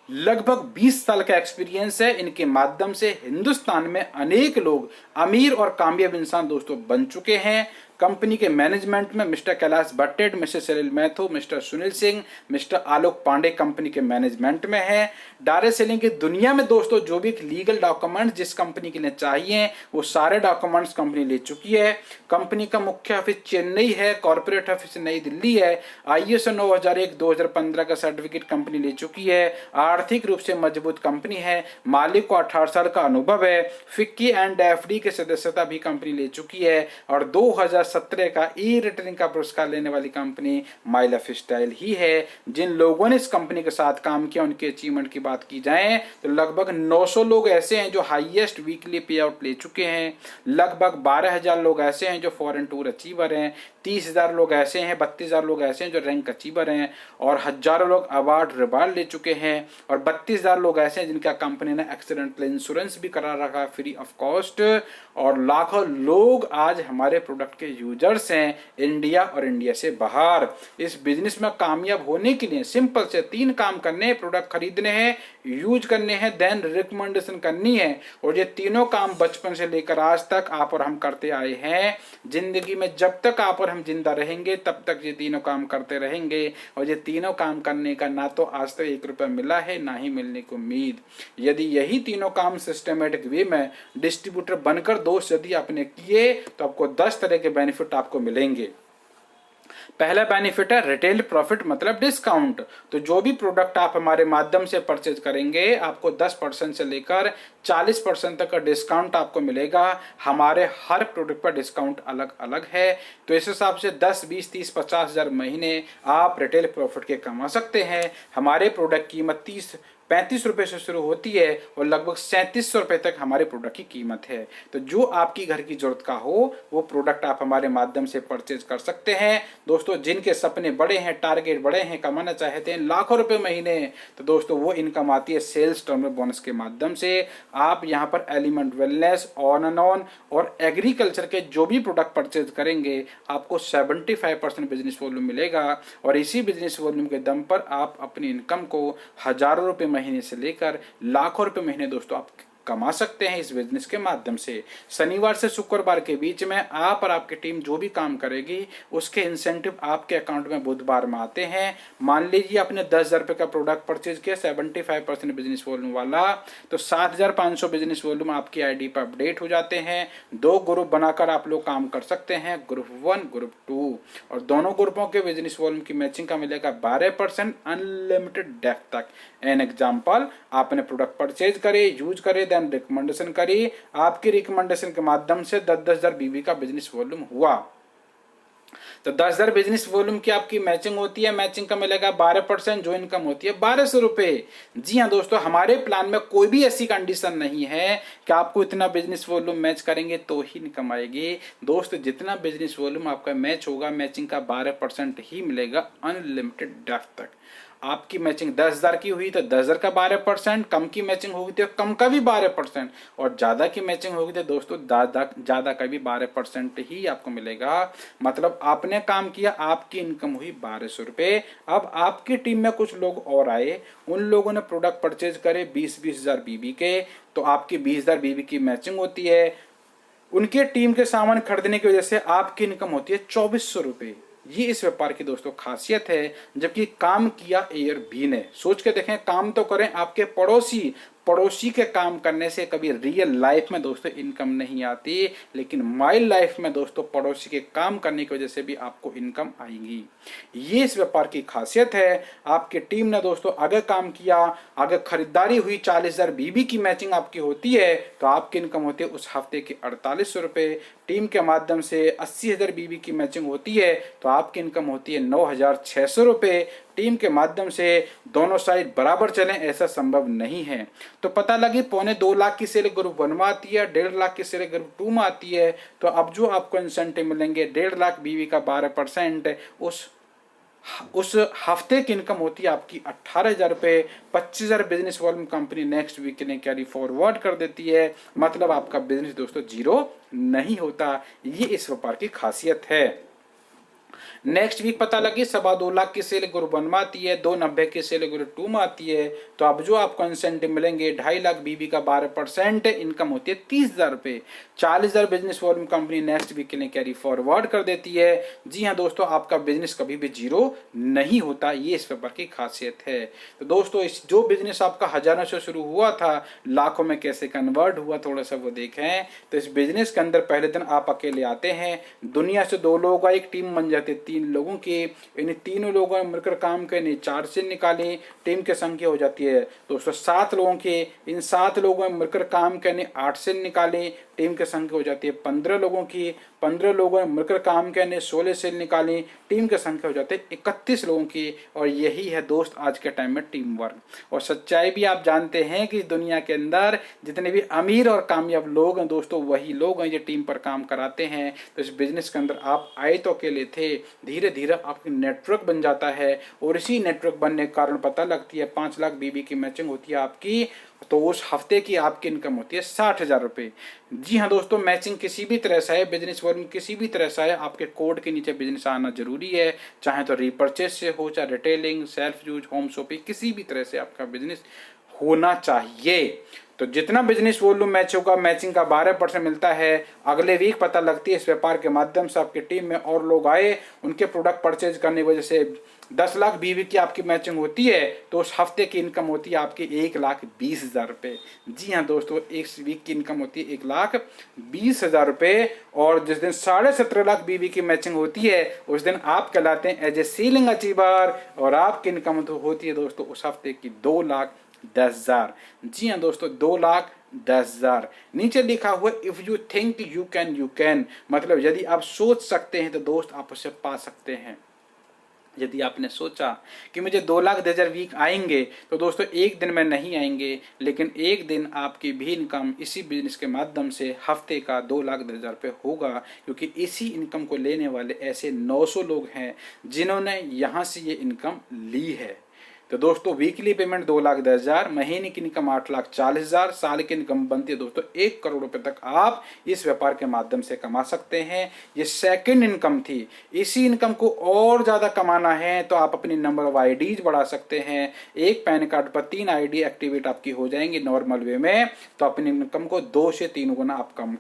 लगभग 20 साल का एक्सपीरियंस है। इनके माध्यम से हिंदुस्तान में अनेक लोग अमीर और कामयाब इंसान दोस्तों बन चुके हैं। कंपनी के मैनेजमेंट में मिस्टर कैलाश भट्टेड, मिस्टर सलील मैथो, मिस्टर सुनील सिंह, मिस्टर आलोक पांडे कंपनी के मैनेजमेंट में है। डायरेक्ट सेलिंग की दुनिया में दोस्तों जो भी लीगल डॉक्यूमेंट्स जिस कंपनी के लिए चाहिए वो सारे डॉक्यूमेंट्स कंपनी ले चुकी है। कंपनी का मुख्य ऑफिस चेन्नई है, कॉर्पोरेट ऑफिस नई दिल्ली है। ISO 9001-2015 का सर्टिफिकेट कंपनी ले चुकी है। आर्थिक रूप से मजबूत कंपनी है। मालिक को 18 साल का अनुभव है। फिक्की एंड FD की सदस्यता भी कंपनी ले चुकी है और 2017 का ई रिटर्निंग का पुरस्कार लेने वाली कंपनी माई लाइफ स्टाइल ही है। जिन लोगों ने इस कंपनी के साथ काम किया उनके अचीवमेंट की बात की जाए तो लगभग 900 लोग ऐसे हैं जो हाईएस्ट वीकली पे आउट ले चुके हैं। लगभग 12,000 लोग ऐसे हैं जो फॉरेन टूर अचीवर हैं। 30,000 लोग ऐसे हैं, 32,000 लोग ऐसे हैं जो रैंक अचीवर हैं और हजारों लोग अवार्ड रिवार्ड ले चुके हैं और 32,000 लोग ऐसे हैं जिनका कंपनी ने एक्सीडेंटल इंश्योरेंस भी करा रखा फ्री ऑफ कॉस्ट और लाखों लोग आज हमारे प्रोडक्ट के यूजर्स हैं इंडिया और इंडिया से बाहर। इस बिजनेस में कामयाब होने के लिए सिंपल से 3 काम करने हैं, प्रोडक्ट खरीदने हैं, यूज करने हैं, देन रिकमेंडेशन करनी है और ये तीनों काम बचपन से लेकर आज तक आप और हम करते आए हैं। जिंदगी में जब तक आप और हम जिंदा रहेंगे तब तक ये तीनों काम करते रहेंगे और ये तीनों काम करने का ना तो आज तक 1 रुपया मिला है ना ही मिलने की उम्मीद। यदि यही तीनों काम सिस्टमेटिक वे में डिस्ट्रीब्यूटर बनकर दोस्त यदि आपने किए तो आपको 10 तरह के बेनिफिट आपको मिलेंगे। पहला बेनिफिट है रिटेल प्रॉफिट मतलब डिस्काउंट। तो जो भी प्रोडक्ट आप हमारे माध्यम से परचेज करेंगे आपको 10% से लेकर 40% तक का डिस्काउंट आपको मिलेगा। हमारे हर प्रोडक्ट पर डिस्काउंट अलग अलग है तो इस हिसाब से 10, 20, 30, 50,000 महीने आप रिटेल प्रॉफिट के कमा सकते हैं। हमारे प्रोडक्ट की कीमत 35 रुपए से शुरू होती है और लगभग 3700 रुपए तक हमारे प्रोडक्ट की कीमत है। तो जो आपकी घर की जरूरत का हो वो प्रोडक्ट आप हमारे माध्यम से परचेज कर सकते हैं। दोस्तों जिनके सपने बड़े हैं, टारगेट बड़े हैं, कमाना चाहते हैं लाखों रुपए महीने, तो दोस्तों वो इनकम आती है सेल्स टर्म बोनस के माध्यम से। आप यहाँ पर element wellness, on and on और एग्रीकल्चर के जो भी प्रोडक्ट परचेज करेंगे आपको 75% बिजनेस वॉल्यूम मिलेगा और इसी बिजनेस वॉल्यूम के दम पर आप अपनी इनकम को हजारों रुपए महीने से लेकर लाखों रुपए महीने दोस्तों आप कमा सकते हैं इस बिजनेस के माध्यम से। शनिवार से शुक्रवार के बीच में आप और आपकी टीम जो भी काम करेगी उसके इंसेंटिव आपके अकाउंट में बुधवार में आते हैं। मान लीजिए आपने 10,000 रुपए का प्रोडक्ट परचेज किया 75% बिजनेस वॉल्यूम वाला, तो 7,500 बिजनेस वॉल्यूम आपकी आईडी पर अपडेट हो जाते हैं। 2 ग्रुप बनाकर आप लोग काम कर सकते हैं, ग्रुप 1 ग्रुप 2, और दोनों ग्रुपों के बिजनेस वॉल्यूम की मैचिंग का मिलेगा 12% अनलिमिटेड डेप्थ तक। एन एग्जाम्पल, आपने प्रोडक्ट परचेज करे, यूज करे, देन रिकमेंडेशन करी, आपकी रिकमेंडेशन के माध्यम से 10,000 बीबी का बिजनेस वॉल्यूम हुआ तो 10,000 बिजनेस वॉल्यूम की आपकी मैचिंग होती है। मैचिंग का मिलेगा 12%, जो इनकम होती है 1,200 रुपए। जी हाँ दोस्तों, हमारे प्लान में कोई भी ऐसी कंडीशन नहीं है कि आपको इतना बिजनेस वॉल्यूम मैच करेंगे तो ही इनकम आएगी। दोस्त जितना बिजनेस वॉल्यूम आपका मैच होगा मैचिंग का 12% ही मिलेगा अनलिमिटेड डेप्थ तक। आपकी मैचिंग 10,000 की हुई तो 10,000 का 12%, कम की मैचिंग होगी तो कम का भी 12% और ज्यादा की मैचिंग होगी तो दोस्तों ज्यादा का भी 12% ही आपको मिलेगा। मतलब आपने काम किया, आपकी इनकम हुई 1,200 रुपए। अब आपकी टीम में कुछ लोग और आए, उन लोगों ने प्रोडक्ट परचेज करे 20,000 बीबी के, तो आपकी 20,000 बीबी की मैचिंग होती है। उनके टीम के सामान खरीदने की वजह से आपकी इनकम होती है 2,400 रुपए। ये इस व्यापार की दोस्तों खासियत है। जबकि काम किया एयर बी ने, सोच के देखें, काम तो करें आपके पड़ोसी पड़ोसी के काम करने से कभी रियल लाइफ में दोस्तों इनकम नहीं आती, लेकिन माइल लाइफ में दोस्तों पड़ोसी के काम करने की वजह से भी आपको इनकम आएगी। ये इस व्यापार की खासियत है। आपकी टीम ने दोस्तों अगर काम किया, अगर खरीदारी हुई 40,000 बीबी की मैचिंग आपकी होती है तो आपकी इनकम होती है उस हफ्ते के 4800 रुपये। टीम के माध्यम से 80,000 बीबी की मैचिंग होती है तो आपकी इनकम होती है 9,600 रुपये। टीम के माध्यम से दोनों साइड बराबर चलें ऐसा संभव नहीं है। तो पता लगे 2.25 लाख की सेल ग्रुप 1 में आती है, 1.5 लाख की सेल ग्रुप 2 में आती है। तो अब जो आपको इंसेंटिव मिलेंगे 1.5 लाख बीवी का 12%, उस हफ्ते की इनकम होती है आपकी 18,000 रुपये। 25,000 business volume company next week के लिए कैरी फॉरवर्ड कर देती है, मतलब आपका बिजनेस दोस्तों जीरो नहीं होता। ये इस व्यापार की खासियत है। नेक्स्ट वीक पता लगी 2.25 लाख की सेल ग्रुप 1 में आती है, 290 की सेल ग्रुप 2 में आती है। तो अब जो आपको इंसेंटिव मिलेंगे 2.5 लाख बीबी का 12%, इनकम होती है 30,000 रुपये। 40,000 business volume company next week के लिए कैरी फॉरवर्ड कर देती है। जी हाँ दोस्तों, आपका बिजनेस कभी भी जीरो नहीं होता, ये इस व्यापार की खासियत है। तो दोस्तों इस जो बिजनेस आपका हजारों से शुरू हुआ था लाखों में कैसे कन्वर्ट हुआ थोड़ा सा वो देखें। तो इस बिजनेस के अंदर पहले दिन आप अकेले आते हैं, दुनिया से 2 लोग का एक टीम बन जाती है 3 लोगों की। इन तीनों लोगों ने मिलकर काम करने 4 से निकाले, टीम की संख्या हो जाती है दोस्तों 7 लोगों के। इन 7 लोगों ने मिलकर काम करने 8 से निकाले, टीम की संख्या हो जाती है 15 लोगों की। 15 लोगों ने मिलकर काम करने 16 से निकाली, टीम की संख्या हो जाती है 31 लोगों की। और यही है दोस्त आज के टाइम में टीम वर्क। और सच्चाई भी आप जानते हैं कि दुनिया के अंदर जितने भी अमीर और कामयाब लोग हैं दोस्तों वही लोग हैं जो टीम पर काम कराते हैं। तो इस बिजनेस के अंदर आप आए तो अकेले थे, धीरे धीरे आपकी नेटवर्क बन जाता है और इसी नेटवर्क बनने के कारण पता लगती है 5 लाख बीबी की मैचिंग होती है आपकी, तो उस हफ्ते की आपकी इनकम होती है 60,000 रुपये। जी हाँ दोस्तों, मैचिंग किसी भी तरह से है, बिजनेस वॉल्यूम किसी भी तरह से है, आपके कोड के नीचे बिजनेस आना जरूरी है। चाहे तो रीपर्चेज से हो, चाहे retailing, self use, home shopping, किसी भी तरह से आपका बिजनेस होना चाहिए। तो जितना बिजनेस वॉल्यूम मैच होगा मैचिंग का 12% मिलता है। अगले वीक पता लगती है इस व्यापार के माध्यम से आपकी टीम में और लोग आए, उनके प्रोडक्ट परचेज करने की वजह से 10 लाख बीवी की आपकी मैचिंग होती है, तो उस हफ्ते की इनकम होती है आपकी 1,20,000 रुपये। जी हाँ दोस्तों, इस वीक की इनकम होती है 1,20,000 रुपये। और जिस दिन 17.5 लाख बीवी की मैचिंग होती है उस दिन आप कहलाते हैं एज ए सीलिंग अचीवर, और आपकी इनकम तो होती है दोस्तों उस हफ्ते की 2,10,000। जी हाँ दोस्तों, 2,10,000। नीचे लिखा हुआ if you think you can, मतलब यदि आप सोच सकते हैं तो दोस्त आप उसे पा सकते हैं। यदि आपने सोचा कि मुझे 2,10,000 वीक आएंगे तो दोस्तों एक दिन में नहीं आएंगे, लेकिन एक दिन आपकी भी इनकम इसी बिजनेस के माध्यम से हफ्ते का 2,10,000 रुपये होगा, क्योंकि इसी इनकम को लेने वाले ऐसे 900 लोग हैं जिन्होंने यहाँ से ये इनकम ली है। तो दोस्तों वीकली पेमेंट 2,10,000, महीने की इनकम 8,40,000, साल की इनकम बनती है दोस्तों 1 करोड़ रुपए तक आप इस व्यापार के माध्यम से कमा सकते हैं। ये सेकंड इनकम थी। इसी इनकम को और ज़्यादा कमाना है तो आप अपनी नंबर ऑफ आईडीज बढ़ा सकते हैं। एक पैन कार्ड पर 3 आईडी एक्टिवेट आपकी हो जाएंगी नॉर्मल वे में, तो अपनी इनकम को 2 से 3 गुना आप कम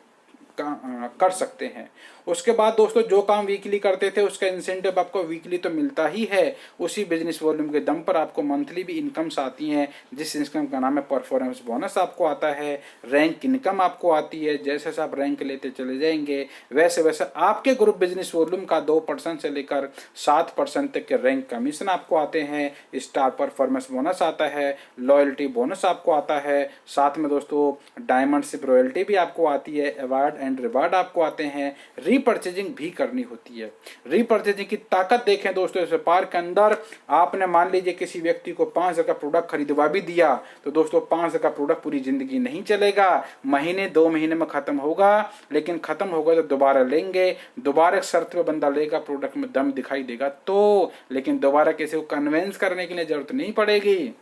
कर सकते हैं। उसके बाद दोस्तों जो काम वीकली करते थे उसका इंसेंटिव आपको वीकली तो मिलता ही है, उसी बिजनेस वॉल्यूम के दम पर आपको मंथली भी इनकम्स आती हैं, जिस इनकम का नाम है परफॉर्मेंस बोनस आपको आता है, रैंक इनकम आपको आती है। जैसे जैसे आप रैंक लेते चले जाएंगे वैसे वैसे आपके ग्रुप बिजनेस वॉल्यूम का 2% से लेकर 7% तक के रैंक कमीशन आपको आते हैं। स्टार परफॉर्मेंस बोनस आता है, लॉयल्टी बोनस आपको आता है, साथ में दोस्तों डायमंडशिप रॉयल्टी भी आपको आती है, अवार्ड एंड रिवार्ड आपको आते हैं। रीपर्चेजिंग भी करनी होती है। रीपर्चेजिंग की ताकत देखें दोस्तों, इस व्यापार के अंदर आपने मान लीजिए किसी व्यक्ति को 5,000 का प्रोडक्ट खरीदवा भी दिया तो दोस्तों 5,000 का प्रोडक्ट पूरी जिंदगी नहीं चलेगा, महीने 2 महीने में खत्म होगा, लेकिन खत्म होगा तो दोबारा लेंगे, दोबारा एक शर्त पे बंदा लेगा, प्रोडक्ट में दम दिखाई देगा तो, लेकिन दोबारा किसी को कन्विंस करने के लिए जरूरत नहीं पड़ेगी।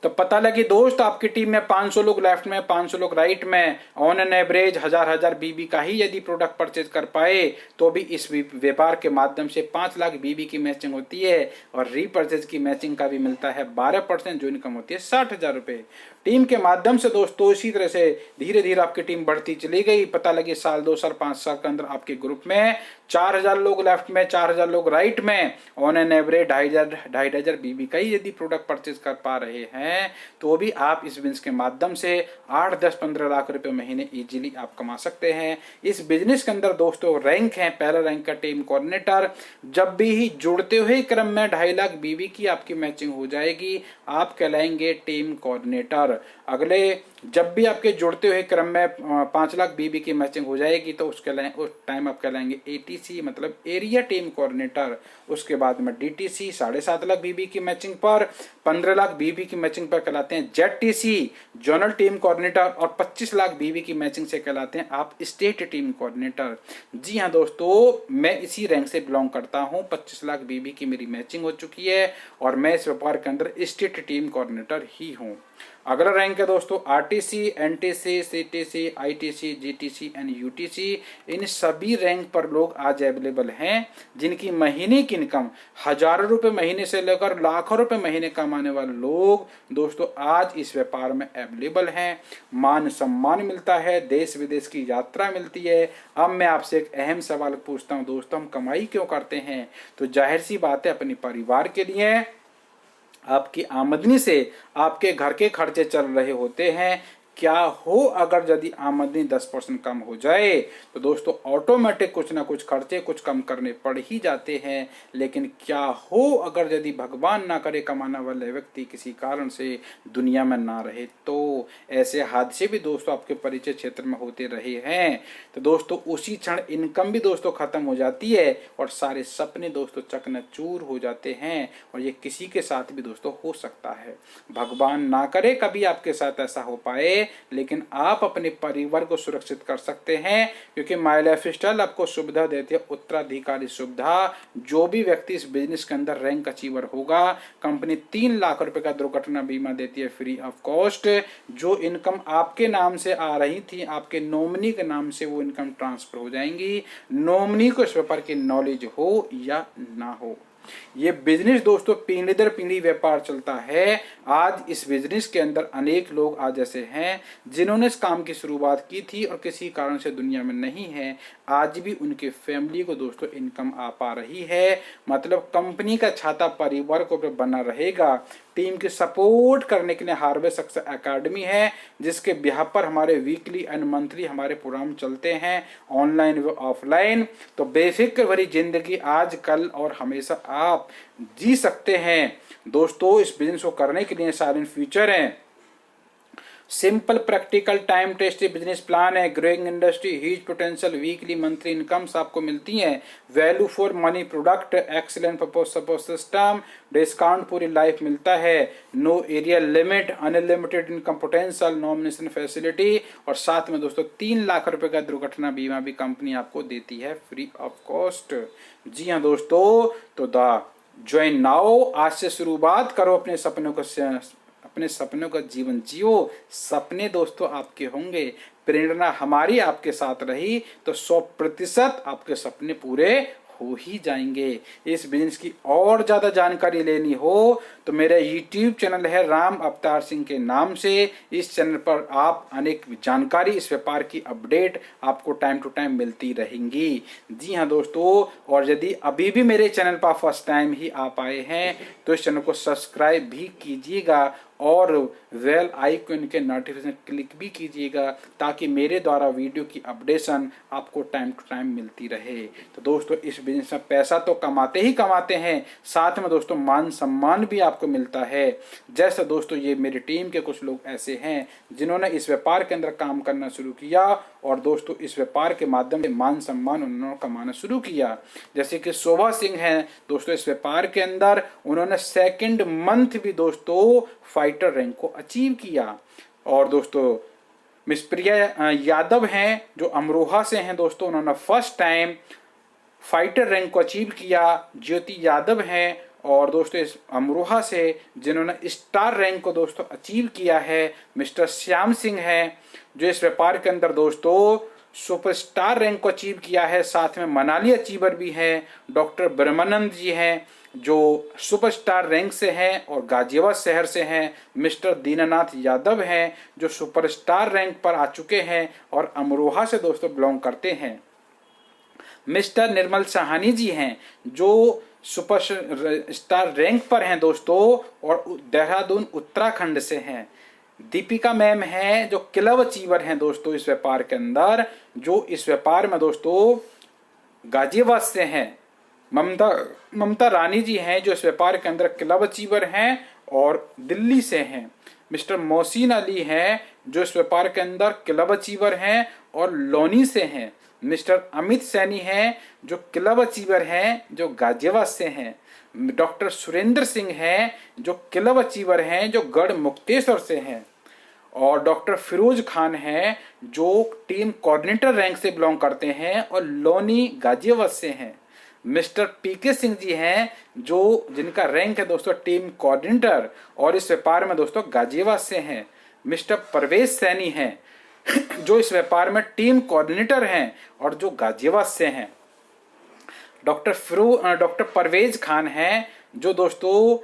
तो पता लगे दोस्त आपकी टीम में 500 लोग लेफ्ट में, 500 लोग राइट में, ऑन एन एवरेज 1,000 बीबी का ही यदि प्रोडक्ट परचेज कर पाए तो भी इस व्यापार के माध्यम से 5 लाख बीबी की मैचिंग होती है, और रीपर्चेज की मैचिंग का भी मिलता है 12%, जो इनकम होती है 60,000 रुपये। टीम के माध्यम से दोस्तों इसी तरह से धीरे धीरे आपकी टीम बढ़ती चली गई। पता लगे साल 2 साल 5 साल के अंदर आपके ग्रुप में 4000 लोग लेफ्ट में, 4000 लोग राइट में, ऑन एन एवरेज 2500 बीबी का ही यदि प्रोडक्ट परचेज कर पा रहे हैं तो भी आप इस बिजनेस के माध्यम से 8, 10, 15 लाख रुपए महीने इजीली आप कमा सकते हैं। इस बिजनेस के अंदर दोस्तों रैंक है, पहला रैंक का टीम कोऑर्डिनेटर। जब भी ही जुड़ते हुए क्रम में 2.5 लाख बीबी की आपकी मैचिंग हो जाएगी, आप कहलाएंगे टीम कोऑर्डिनेटर। अगले जब भी आपके जुड़ते हुए क्रम में 5 लाख बीबी की मैचिंग हो जाएगी तो उस टाइम आप कहलाएंगे एटीसी मतलब एरिया टीम कोऑर्डिनेटर। उसके बाद में डीटीसी 7.5 लाख बीबी की मैचिंग पर, 15 लाख बीबी की मैचिंग पर कहलाते हैं जेडटीसी जोनल टीम कोऑर्डिनेटर, और 25 लाख बीबी की मैचिंग से कहलाते हैं आप स्टेट टीम कोऑर्डिनेटर। जी हाँ दोस्तों, मैं इसी रैंक से बिलोंग करता हूँ। 25 लाख बीबी की मेरी मैचिंग हो चुकी है और मैं इस व्यापार के अंदर स्टेट टीम कोऑर्डिनेटर ही हूँ। अगला रैंक है दोस्तों RTC, NTC, CTC, ITC, GTC and UTC. इन सभी रैंक पर लोग आज अवेलेबल हैं जिनकी महीने की इनकम हजारों रुपए महीने से लेकर लाखों रुपए महीने कमाने वाले लोग दोस्तों आज इस व्यापार में अवेलेबल हैं। मान सम्मान मिलता है, देश विदेश की यात्रा मिलती है। अब मैं आपसे एक अहम सवाल पूछता हूँ दोस्तों, हम कमाई क्यों करते हैं? तो जाहिर सी बात है अपने परिवार के लिए। आपकी आमदनी से आपके घर के खर्चे चल रहे होते हैं। क्या हो अगर यदि आमदनी 10% कम हो जाए तो दोस्तों ऑटोमेटिक कुछ ना कुछ खर्चे कुछ कम करने पड़ ही जाते हैं। लेकिन क्या हो अगर यदि भगवान ना करे कमाने वाले व्यक्ति किसी कारण से दुनिया में ना रहे तो? ऐसे हादसे भी दोस्तों आपके परिचय क्षेत्र में होते रहे हैं। तो दोस्तों उसी क्षण इनकम भी दोस्तों खत्म हो जाती है और सारे सपने दोस्तों चकनाचूर हो जाते हैं। और ये किसी के साथ भी दोस्तों हो सकता है। भगवान ना करे कभी आपके साथ ऐसा हो पाए, लेकिन आप अपने परिवार को सुरक्षित कर सकते हैं क्योंकि माई लाइफ स्टाइल आपको सुविधा देती है, उत्तराधिकारी सुविधा। जो भी व्यक्ति इस बिजनेस के अंदर रैंक अचीवर होगा, कंपनी 3 लाख रुपए का दुर्घटना बीमा देती है फ्री ऑफ कॉस्ट। जो इनकम आपके नाम से आ रही थी, आपके नॉमिनी के नाम से वो इनकम ट्रांसफर हो जाएंगी, नॉमिनी को इस व्यापार की नॉलेज हो या ना हो। ये बिजनेस दोस्तों पीढ़ी दर पीढ़ी व्यापार चलता है। आज इस बिजनेस के अंदर अनेक लोग आज ऐसे हैं जिन्होंने इस काम की शुरुआत की थी और किसी कारण से दुनिया में नहीं है। आज भी उनके फैमिली को दोस्तों इनकम आ पा रही है। मतलब कंपनी का छाता परिवार को बना रहेगा। टीम की सपोर्ट करने के लिए हार्वेस्ट सक्सेस एकेडमी है जिसके बिहार पर हमारे वीकली एंड मंथली हमारे प्रोग्राम चलते हैं, ऑनलाइन व ऑफलाइन। तो बेफिक्र भरी जिंदगी आज कल और हमेशा आप जी सकते हैं। दोस्तों इस बिजनेस को करने के लिए सारे फ्यूचर हैं। Simple practical time tested business plan है, growing industry, huge potential, weekly monthly incomes आपको मिलती हैं, value for money product, excellent support system, discount पूरी लाइफ मिलता है, no area limit, unlimited income potential, nomination facility और साथ में दोस्तों 3 लाख रुपए का दुर्घटना बीमा भी कंपनी आपको देती है फ्री ऑफ कॉस्ट। जी हाँ दोस्तों, तो ज्वाइन नाउ, आज से शुरुआत करो अपने सपनों का जीवन जियो। सपने दोस्तों आपके होंगे, प्रेरणा हमारी आपके साथ रही तो 100% आपके सपने पूरे हो ही जाएंगे। इस बिजनेस की और ज्यादा जानकारी लेनी हो तो मेरा YouTube चैनल है राम अवतार सिंह के नाम से। इस चैनल पर आप अनेक जानकारी, इस व्यापार की अपडेट आपको टाइम टू टाइम मिलती रहेंगी। जी हाँ दोस्तों, और यदि अभी भी मेरे चैनल पर फर्स्ट टाइम ही आप आए हैं तो इस चैनल को सब्सक्राइब भी कीजिएगा और बेल आइकन के नोटिफिकेशन क्लिक भी कीजिएगा ताकि मेरे द्वारा वीडियो की अपडेशन आपको टाइम टू टाइम मिलती रहे। तो दोस्तों इस बिजनेस में पैसा तो कमाते ही कमाते हैं, साथ में दोस्तों मान सम्मान भी आपको मिलता है। जैसे दोस्तों ये मेरी टीम के कुछ लोग ऐसे हैं जिन्होंने इस व्यापार के अंदर काम करना शुरू किया और दोस्तों इस व्यापार के माध्यम से मान सम्मान उन्होंने कमाना शुरू किया। जैसे कि शोभा सिंह हैं दोस्तों, इस व्यापार के अंदर उन्होंने 2nd मंथ भी दोस्तों फाइटर रैंक को अचीव किया। और दोस्तों मिस प्रिया यादव हैं जो अमरोहा से हैं दोस्तों, उन्होंने फर्स्ट टाइम फाइटर रैंक को अचीव किया। ज्योति यादव हैं और दोस्तों इस अमरोहा से जिन्होंने स्टार रैंक को दोस्तों अचीव किया है मिस्टर श्याम सिंह हैं जो इस व्यापार के अंदर दोस्तों सुपरस्टार रैंक को अचीव किया है। साथ में मनाली अचीवर भी हैं, डॉक्टर ब्रह्मानंद जी हैं जो सुपरस्टार रैंक से हैं और गाजियाबाद शहर से हैं। मिस्टर दीनानाथ यादव हैं जो सुपरस्टार रैंक पर आ चुके हैं और अमरोहा से दोस्तों बिलोंग करते हैं। मिस्टर निर्मल साहनी जी हैं जो सुपर स्टार रैंक पर हैं दोस्तों, और देहरादून उत्तराखंड से हैं। दीपिका मैम हैं जो क्लब अचीवर हैं दोस्तों इस व्यापार के अंदर, जो इस व्यापार में दोस्तों गाजियाबाद से हैं। ममता रानी जी हैं जो इस व्यापार के अंदर क्लब अचीवर हैं और दिल्ली से हैं। मिस्टर मोहसिन अली हैं जो इस व्यापार के अंदर क्लब अचीवर हैं और लोनी से हैं। मिस्टर अमित सैनी हैं जो क्लब अचीवर हैं जो गाजियाबाद से हैं। डॉक्टर सुरेंद्र सिंह हैं जो क्लब अचीवर हैं जो गढ़ मुक्तेश्वर से हैं। और डॉक्टर फिरोज खान हैं जो टीम कोऑर्डिनेटर रैंक से बिलोंग करते हैं और लोनी गाजियाबाद से हैं। मिस्टर पीके सिंह जी हैं जो जिनका रैंक है दोस्तों टीम कोऑर्डिनेटर और इस व्यापार में दोस्तों गाजियाबाद से हैं। मिस्टर परवेज सैनी हैं जो इस व्यापार में टीम कोऑर्डिनेटर हैं और जो गाजियाबाद से हैं। डॉक्टर परवेज खान हैं जो दोस्तों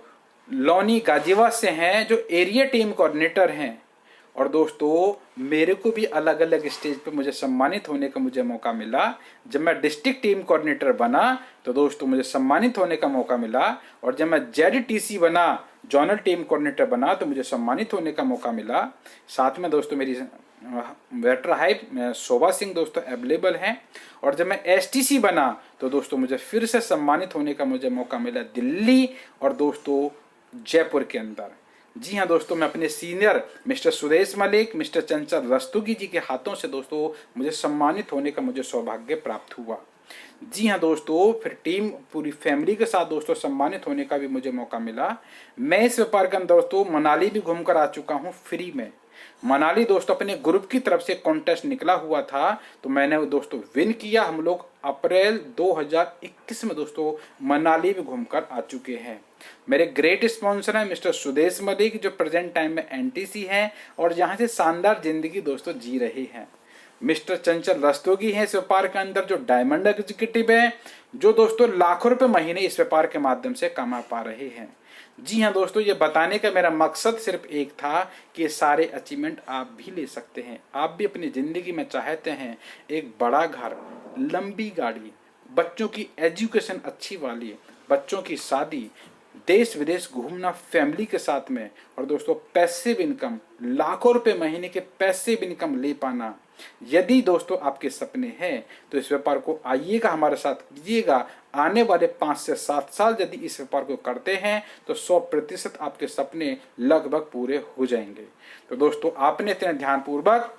लोनी गाजियाबाद से हैं, जो एरिया टीम कोऑर्डिनेटर हैं। और दोस्तों मेरे को भी अलग अलग स्टेज पे मुझे सम्मानित होने का मुझे मौका मिला। जब मैं डिस्ट्रिक्ट टीम कोऑर्डिनेटर बना तो दोस्तों मुझे सम्मानित होने का मौका मिला, और जब मैं जेडटीसी बना, जोनल टीम कोऑर्डिनेटर बना, तो मुझे सम्मानित होने का मौका मिला। साथ में दोस्तों मेरी वेटर हाइप शोभा सिंह दोस्तों अवेलेबल हैं। और जब मैं एसटीसी बना तो दोस्तों मुझे फिर से सम्मानित होने का मुझे मौका मिला दिल्ली और दोस्तों जयपुर के अंदर। जी हाँ दोस्तों, मैं अपने senior mister Sudesh Malik, mister चंचल रस्तोगी जी के हाथों से दोस्तों मुझे सम्मानित होने का मुझे सौभाग्य प्राप्त हुआ। जी हाँ दोस्तों, फिर टीम पूरी फैमिली के साथ दोस्तों सम्मानित होने का भी मुझे मौका मिला। मैं इस व्यापार के अंदर दोस्तों मनाली भी घूमकर आ चुका हूँ फ्री में। मनाली दोस्तों अपने ग्रुप की तरफ से कॉन्टेस्ट निकला हुआ था, तो मैंने वो दोस्तों विन किया। हम लोग अप्रैल 2021 में दोस्तों मनाली भी घूमकर आ चुके हैं। मेरे ग्रेट स्पॉन्सर हैं मिस्टर सुदेश मलिक जो प्रेजेंट टाइम में एनटीसी हैं और यहाँ से शानदार जिंदगी दोस्तों जी रहे हैं। मिस्टर चंचल रस्तोगी हैं इस व्यापार के अंदर जो डायमंड एग्जीक्यूटिव हैं, जो दोस्तों लाखों रुपए महीने इस व्यापार के माध्यम से कमा पा रहे हैं। जी हाँ दोस्तों, ये बताने का मेरा मकसद सिर्फ एक था कि ये सारे अचीवमेंट आप भी ले सकते हैं। आप भी अपनी ज़िंदगी में चाहते हैं एक बड़ा घर, लंबी गाड़ी, बच्चों की एजुकेशन अच्छी वाली, बच्चों की शादी, देश विदेश घूमना फैमिली के साथ में, और दोस्तों पैसिव इनकम, लाखों रुपए महीने के पैसिव इनकम ले पाना। यदि दोस्तों आपके सपने हैं तो इस व्यापार को आइएगा, हमारे साथ कीजिएगा। आने वाले 5 से 7 साल यदि इस व्यापार को करते हैं तो 100% आपके सपने लगभग पूरे हो जाएंगे। तो दोस्तों आपने इतने ध्यानपूर्वक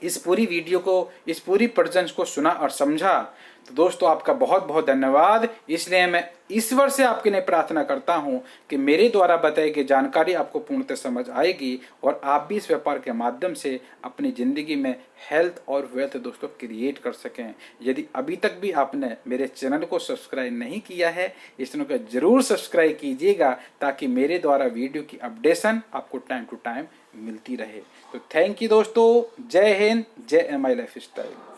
इस पूरी वीडियो को, इस पूरी प्रेजेंस को सुना और समझा, तो दोस्तों आपका बहुत बहुत धन्यवाद। इसलिए मैं ईश्वर से आपके लिए प्रार्थना करता हूं कि मेरे द्वारा बताई गई जानकारी आपको पूर्णतः समझ आएगी और आप भी इस व्यापार के माध्यम से अपनी ज़िंदगी में हेल्थ और वेल्थ दोस्तों क्रिएट कर सकें। यदि अभी तक भी आपने मेरे चैनल को सब्सक्राइब नहीं किया है, इस चैनल को जरूर सब्सक्राइब कीजिएगा ताकि मेरे द्वारा वीडियो की अपडेशन आपको टाइम टू टाइम मिलती रहे। तो थैंक यू दोस्तों, जय हिंद, जय MI लाइफ स्टाइल।